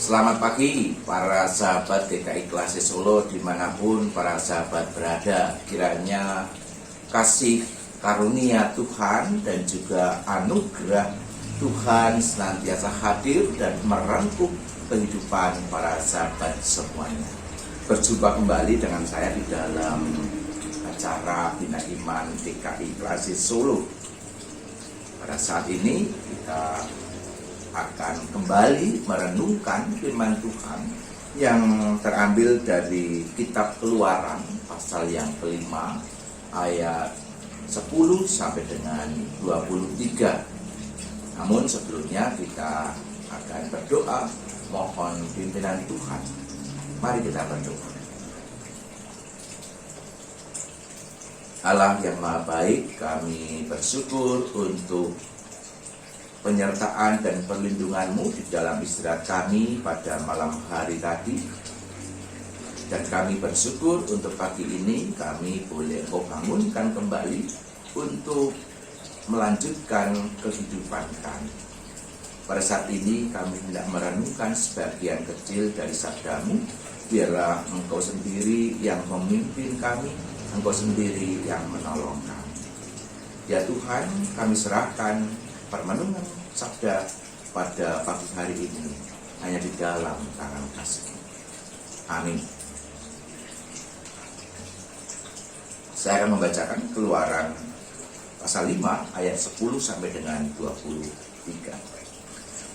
Selamat pagi para sahabat GKI Klase Solo dimanapun para sahabat berada. Kiranya kasih karunia Tuhan dan juga anugerah Tuhan senantiasa hadir dan merengkuh kehidupan para sahabat semuanya. Berjumpa kembali dengan saya di dalam acara Bina Iman GKI Klase Solo. Pada saat ini kita akan kembali merenungkan firman Tuhan yang terambil dari kitab Keluaran pasal yang kelima ayat 10 sampai dengan 23. Namun sebelumnya kita akan berdoa mohon pimpinan Tuhan. Mari kita berdoa. Allah yang Maha Baik, kami bersyukur untuk penyertaan dan perlindungan-Mu di dalam istirahat kami pada malam hari tadi. Dan kami bersyukur untuk pagi ini kami boleh Engkau bangunkan kembali untuk melanjutkan kehidupan kami. Pada saat ini kami hendak merenungkan sebagian kecil dari sabda-Mu. Biarlah Engkau sendiri yang memimpin kami, Engkau sendiri yang menolong kami. Ya Tuhan, kami serahkan permenungan sabda pada pagi hari ini hanya di dalam tangan kasih. Amin. Saya akan membacakan Keluaran pasal 5 ayat 10 sampai dengan 23.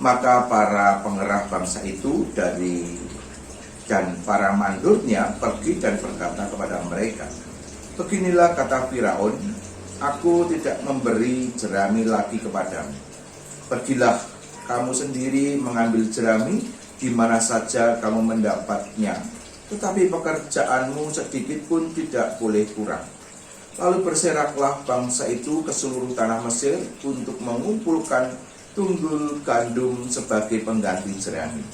Maka para pengerah bangsa itu dan para mandurnya pergi dan berkata kepada mereka, "Beginilah kata Firaun, Aku tidak memberi jerami lagi kepadamu. Pergilah kamu sendiri mengambil jerami di mana saja kamu mendapatnya, tetapi pekerjaanmu sedikit pun tidak boleh kurang." Lalu berseraklah bangsa itu ke seluruh tanah Mesir untuk mengumpulkan tunggul gandum sebagai pengganti jerami.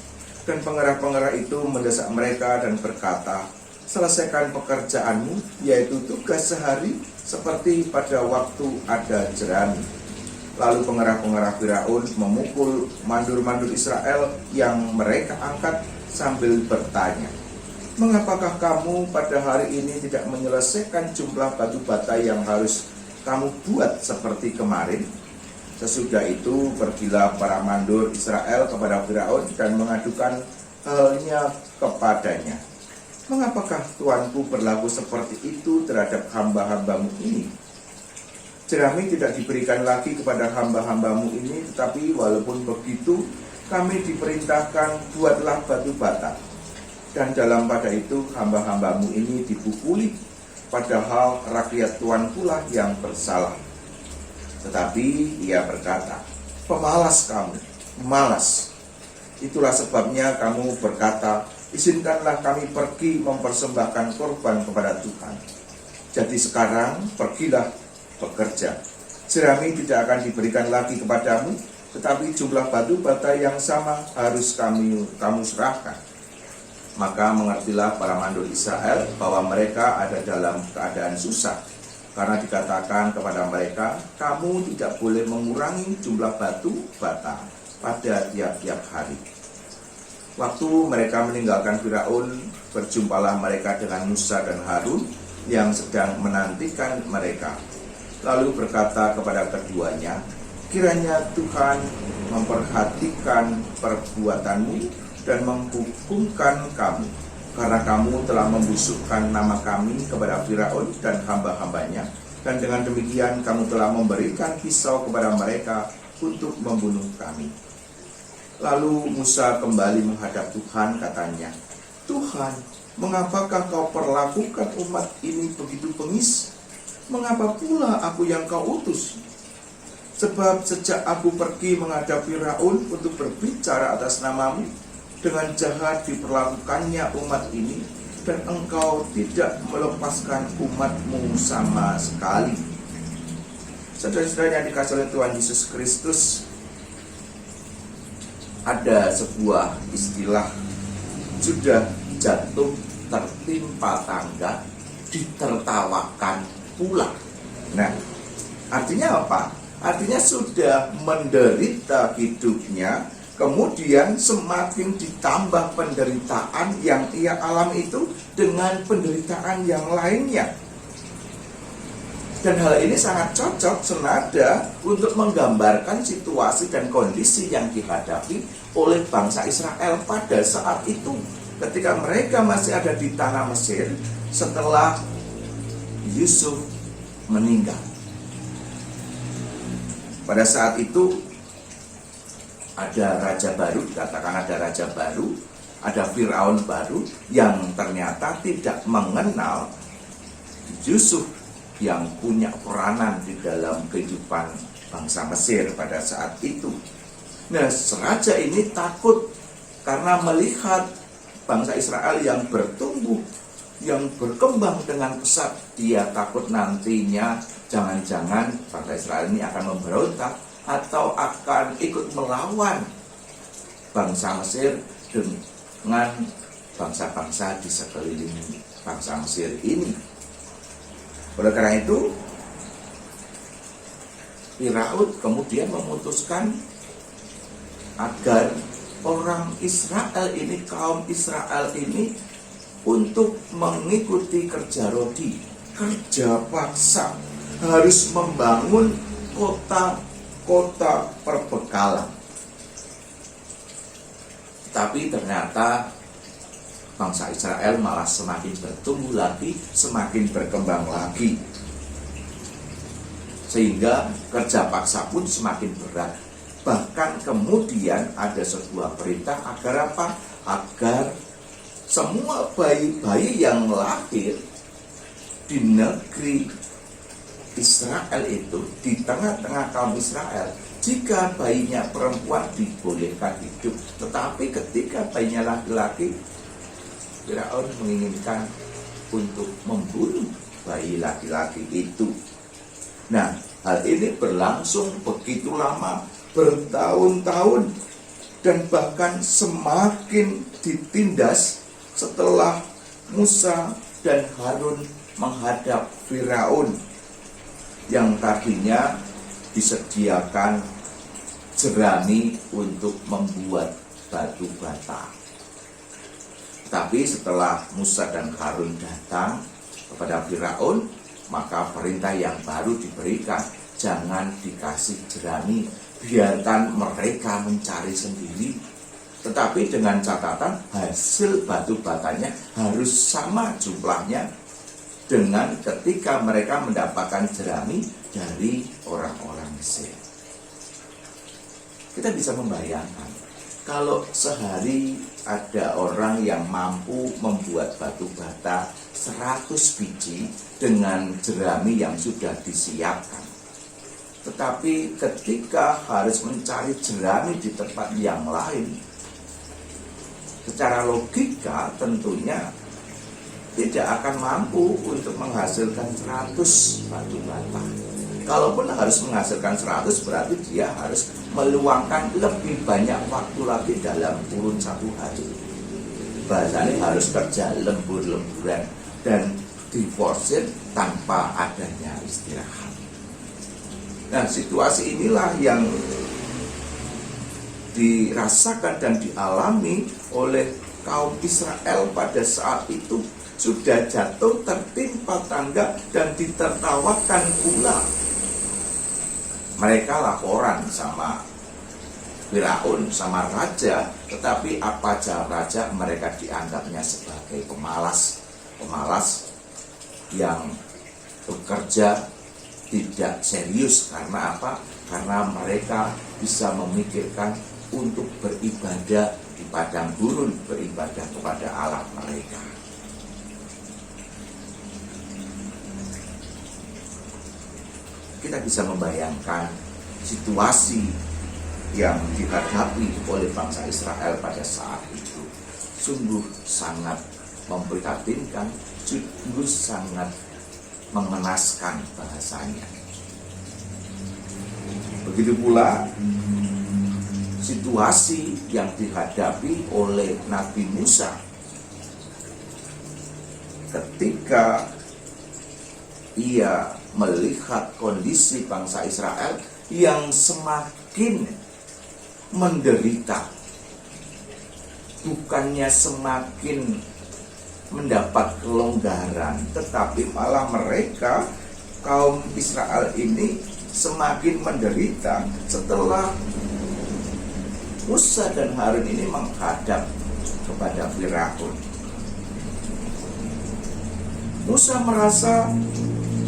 Dan pengerah-pengerah itu mendesak mereka dan berkata, "Selesaikan pekerjaanmu, yaitu tugas sehari, seperti pada waktu ada jerami." Lalu pengerah-pengerah Firaun memukul mandur-mandur Israel yang mereka angkat sambil bertanya, "Mengapakah kamu pada hari ini tidak menyelesaikan jumlah batu bata yang harus kamu buat seperti kemarin?" Sesudah itu pergilah para mandur Israel kepada Firaun dan mengadukan halnya kepadanya. "Mengapakah Tuanku berlaku seperti itu terhadap hamba-hambamu ini? Jerami tidak diberikan lagi kepada hamba-hambamu ini, tetapi walaupun begitu kami diperintahkan buatlah batu bata. Dan dalam pada itu hamba-hambamu ini dipukuli, padahal rakyat Tuanku lah yang bersalah." Tetapi ia berkata, "Pemalas kamu, malas. Itulah sebabnya kamu berkata, izinkanlah kami pergi mempersembahkan korban kepada Tuhan. Jadi sekarang pergilah bekerja. Jerami tidak akan diberikan lagi kepadamu, tetapi jumlah batu bata yang sama harus kamu serahkan." Maka mengertilah para mandor Israel bahwa mereka ada dalam keadaan susah, karena dikatakan kepada mereka, "Kamu tidak boleh mengurangi jumlah batu bata pada tiap-tiap hari." Waktu mereka meninggalkan Firaun, berjumpalah mereka dengan Musa dan Harun yang sedang menantikan mereka. Lalu berkata kepada keduanya, "Kiranya Tuhan memperhatikan perbuatanmu dan menghukumkan kamu, karena kamu telah membusukkan nama kami kepada Firaun dan hamba-hambanya, dan dengan demikian kamu telah memberikan pisau kepada mereka untuk membunuh kami." Lalu Musa kembali menghadap Tuhan, katanya, "Tuhan, mengapakah kau perlakukan umat ini begitu bengis? Mengapa pula aku yang kau utus? Sebab sejak aku pergi menghadap Firaun untuk berbicara atas namamu, dengan jahat diperlakukannya umat ini, dan engkau tidak melepaskan umatmu sama sekali." Saudara-saudara yang dikasihi oleh Tuhan Yesus Kristus, ada sebuah istilah, sudah jatuh tertimpa tangga, ditertawakan pula. Nah, artinya apa? Artinya sudah menderita hidupnya, kemudian semakin ditambah penderitaan yang ia alami itu dengan penderitaan yang lainnya. Dan hal ini sangat cocok senada untuk menggambarkan situasi dan kondisi yang dihadapi oleh bangsa Israel pada saat itu, ketika mereka masih ada di tanah Mesir setelah Yusuf meninggal. Pada saat itu ada raja baru, katakan ada raja baru, ada Firaun baru yang ternyata tidak mengenal Yusuf yang punya peranan di dalam kehidupan bangsa Mesir pada saat itu. Nah, raja ini takut karena melihat bangsa Israel yang bertumbuh, yang berkembang dengan pesat. Dia takut nantinya jangan-jangan bangsa Israel ini akan memberontak atau akan ikut melawan bangsa Mesir dengan bangsa-bangsa di sekeliling bangsa Mesir ini. Oleh karena itu, Firaun kemudian memutuskan agar orang Israel ini, kaum Israel ini, untuk mengikuti kerja rodi, kerja paksa, harus membangun kota-kota perbekalan. Tapi ternyata bangsa Israel malah semakin bertumbuh lagi, semakin berkembang lagi. Sehingga kerja paksa pun semakin berat. Bahkan kemudian ada sebuah perintah agar apa? Agar semua bayi-bayi yang lahir di negeri Israel itu, di tengah-tengah kaum Israel, jika bayinya perempuan dibolehkan hidup. Tetapi ketika bayinya laki-laki, Firaun menginginkan untuk membunuh bayi laki-laki itu. Nah, hal ini berlangsung begitu lama, bertahun-tahun, dan bahkan semakin ditindas setelah Musa dan Harun menghadap Firaun yang tadinya disediakan jerami untuk membuat batu bata. Tapi setelah Musa dan Harun datang kepada Firaun, maka perintah yang baru diberikan, jangan dikasih jerami, biarkan mereka mencari sendiri. Tetapi dengan catatan hasil batu batanya harus sama jumlahnya dengan ketika mereka mendapatkan jerami dari orang-orang Mesir. Kita bisa membayangkan, kalau sehari ada orang yang mampu membuat batu bata 100 biji dengan jerami yang sudah disiapkan. Tetapi ketika harus mencari jerami di tempat yang lain, secara logika tentunya tidak akan mampu untuk menghasilkan 100 batu bata. Kalaupun harus menghasilkan 100, berarti dia harus meluangkan lebih banyak waktu lagi dalam kurun 1 hari. Bahasanya harus kerja lembur-lemburan dan diforsir tanpa adanya istirahat. Nah, situasi inilah yang dirasakan dan dialami oleh kaum Israel pada saat itu. Sudah jatuh tertimpa tangga dan ditertawakan pula. Mereka laporan sama Firaun, sama raja, tetapi apa jawab raja? Mereka dianggapnya sebagai pemalas yang bekerja tidak serius. Karena apa? Karena mereka bisa memikirkan untuk beribadah di padang gurun, beribadah kepada Allah mereka. Kita bisa membayangkan situasi yang dihadapi oleh bangsa Israel pada saat itu. Sungguh sangat memprihatinkan, sungguh sangat mengenaskan bahasanya. Begitu pula situasi yang dihadapi oleh Nabi Musa ketika ia melihat kondisi bangsa Israel yang semakin menderita. Bukannya semakin mendapat kelonggaran, tetapi malah mereka, kaum Israel ini, semakin menderita setelah Musa dan Harun ini menghadap kepada Firaun. Musa merasa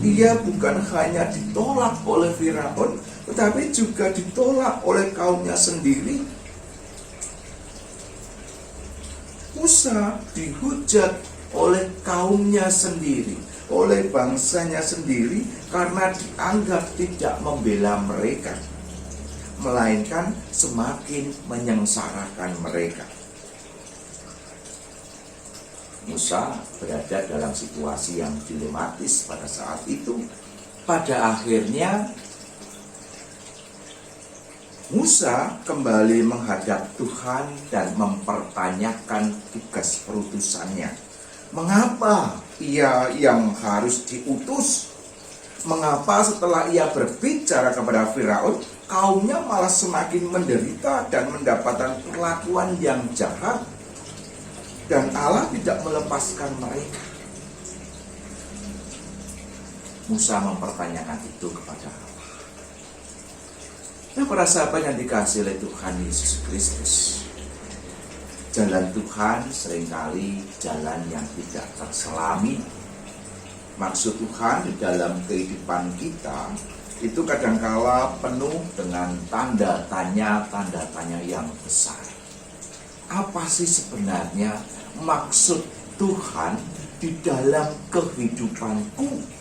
ia bukan hanya ditolak oleh Firaun, tetapi juga ditolak oleh kaumnya sendiri. Musa dihujat oleh kaumnya sendiri, oleh bangsanya sendiri, karena dianggap tidak membela mereka, melainkan semakin menyengsarakan mereka. Musa berada dalam situasi yang dilematis pada saat itu. Pada akhirnya Musa kembali menghadap Tuhan dan mempertanyakan tugas perutusannya. Mengapa ia yang harus diutus? Mengapa setelah ia berbicara kepada Firaun, kaumnya malah semakin menderita dan mendapatkan perlakuan yang jahat? Dan Allah tidak melepaskan mereka. Musa mempertanyakan itu kepada Allah. Nah, para sahabat yang dikasihi oleh Tuhan Yesus Kristus, jalan Tuhan seringkali jalan yang tidak terselami. Maksud Tuhan di dalam kehidupan kita itu kadangkala penuh dengan tanda tanya yang besar. Apa sih sebenarnya maksud Tuhan di dalam kehidupanku?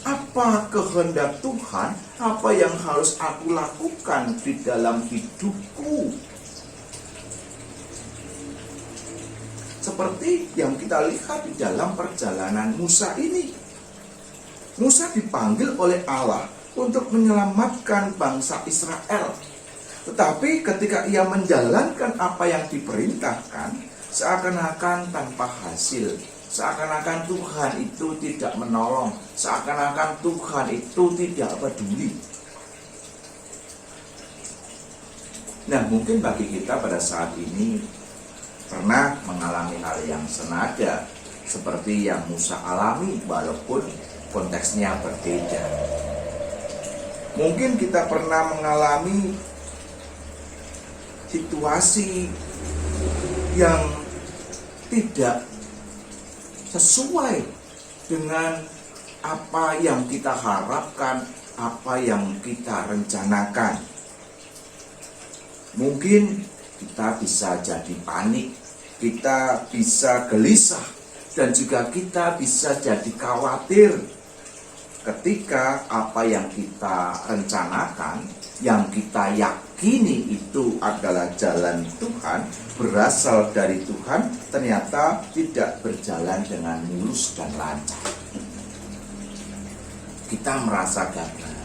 Apa kehendak Tuhan? Apa yang harus aku lakukan di dalam hidupku? Seperti yang kita lihat di dalam perjalanan Musa ini. Musa dipanggil oleh Allah untuk menyelamatkan bangsa Israel. Tetapi ketika ia menjalankan apa yang diperintahkan, seakan-akan tanpa hasil. Seakan-akan Tuhan itu tidak menolong. Seakan-akan Tuhan itu tidak peduli. Nah, mungkin bagi kita pada saat ini pernah mengalami hal yang senada seperti yang Musa alami, walaupun konteksnya berbeda. Mungkin kita pernah mengalami situasi yang tidak sesuai dengan apa yang kita harapkan, apa yang kita rencanakan. Mungkin kita bisa jadi panik, kita bisa gelisah, dan juga kita bisa jadi khawatir ketika apa yang kita rencanakan, yang kita yakini itu adalah jalan Tuhan, berasal dari Tuhan, ternyata tidak berjalan dengan mulus dan lancar. Kita merasa gagal.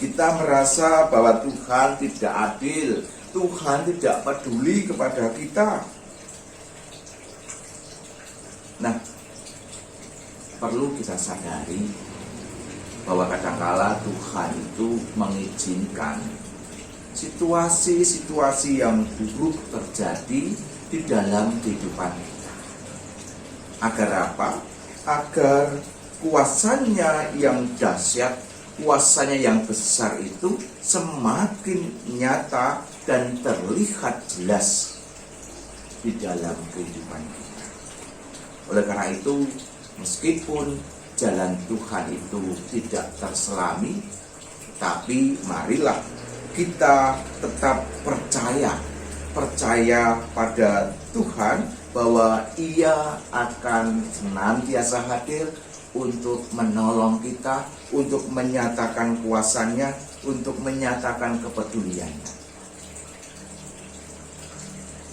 Kita merasa bahwa Tuhan tidak adil, Tuhan tidak peduli kepada kita. Nah, perlu kita sadari bahwa kadangkala Tuhan itu mengizinkan situasi-situasi yang buruk terjadi di dalam kehidupan kita. Agar apa? Agar kuasanya yang dahsyat, kuasanya yang besar itu semakin nyata dan terlihat jelas di dalam kehidupan kita. Oleh karena itu, meskipun jalan Tuhan itu tidak terselami, tapi marilah kita tetap percaya pada Tuhan bahwa Ia akan senantiasa hadir untuk menolong kita, untuk menyatakan kuasanya, untuk menyatakan kepeduliannya.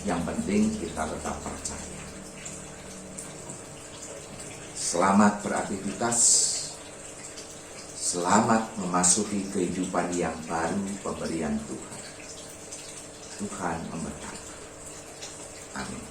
Yang penting kita tetap percaya. Selamat beraktivitas, selamat memasuki kehidupan yang baru pemberian Tuhan. Tuhan memberkati. Amin.